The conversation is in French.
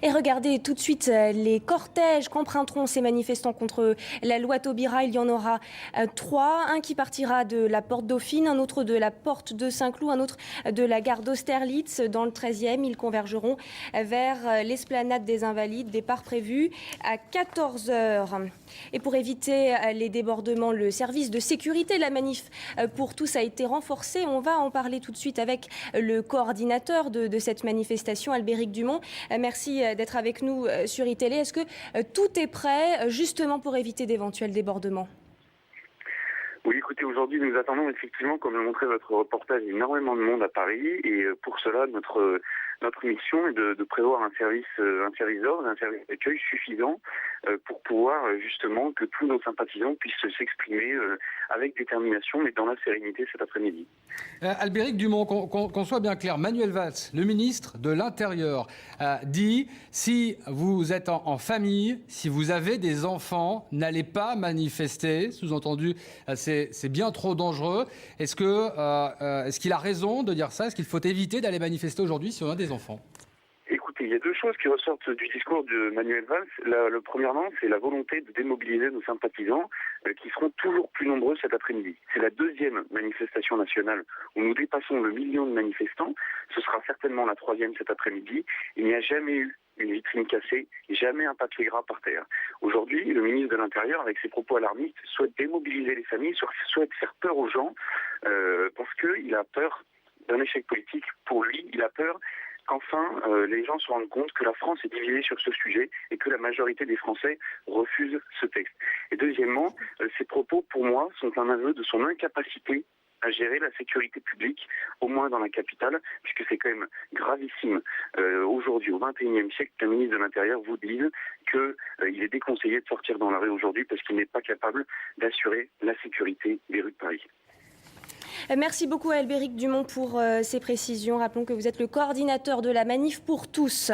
Et regardez tout de suite les cortèges qu'emprunteront ces manifestants contre la loi Taubira. Il y en aura trois. Un qui partira de la porte Dauphine, un autre de la porte de Saint-Cloud, un autre de la gare d'Austerlitz. Dans le 13e, ils convergeront vers l'esplanade des Invalides, départ prévu à 14 heures. Et pour éviter les débordements, le service de sécurité de la manif pour tous a été renforcé. On va en parler tout de suite avec le coordinateur de cette manifestation, Albéric Dumont. Merci d'être avec nous sur iTélé. Est-ce que tout est prêt justement pour éviter d'éventuels débordements ? Oui, écoutez, aujourd'hui nous attendons effectivement, comme le montrait votre reportage, énormément de monde à Paris et pour cela notre mission est de prévoir un service d'ordre, un service d'accueil suffisant pour pouvoir justement que tous nos sympathisants puissent s'exprimer avec détermination mais dans la sérénité cet après-midi. Albéric Dumont, qu'on soit bien clair, Manuel Valls, le ministre de l'Intérieur, dit si vous êtes en famille, si vous avez des enfants, n'allez pas manifester. Sous-entendu, c'est bien trop dangereux. Est-ce qu'il a raison de dire ça ? Est-ce qu'il faut éviter d'aller manifester aujourd'hui si on a des enfants ? Écoutez, il y a deux choses qui ressortent du discours de Manuel Valls. Premièrement, c'est la volonté de démobiliser nos sympathisants qui seront toujours plus nombreux cet après-midi. C'est la deuxième manifestation nationale où nous dépassons le million de manifestants. Ce sera certainement la troisième cet après-midi. Il n'y a jamais eu une vitrine cassée, jamais un papier gras par terre. Aujourd'hui, le ministre de l'Intérieur, avec ses propos alarmistes, souhaite démobiliser les familles, souhaite faire peur aux gens parce qu'il a peur d'un échec politique. Pour lui, il a peur qu'enfin les gens se rendent compte que la France est divisée sur ce sujet et que la majorité des Français refusent ce texte. Et deuxièmement, ces propos, pour moi, sont un aveu de son incapacité à gérer la sécurité publique, au moins dans la capitale, puisque c'est quand même gravissime aujourd'hui, au XXIe siècle, qu'un ministre de l'Intérieur vous dise qu'il est déconseillé de sortir dans la rue aujourd'hui parce qu'il n'est pas capable d'assurer la sécurité des rues de Paris. Merci beaucoup à Albéric Dumont pour ces précisions. Rappelons que vous êtes le coordinateur de la Manif pour tous.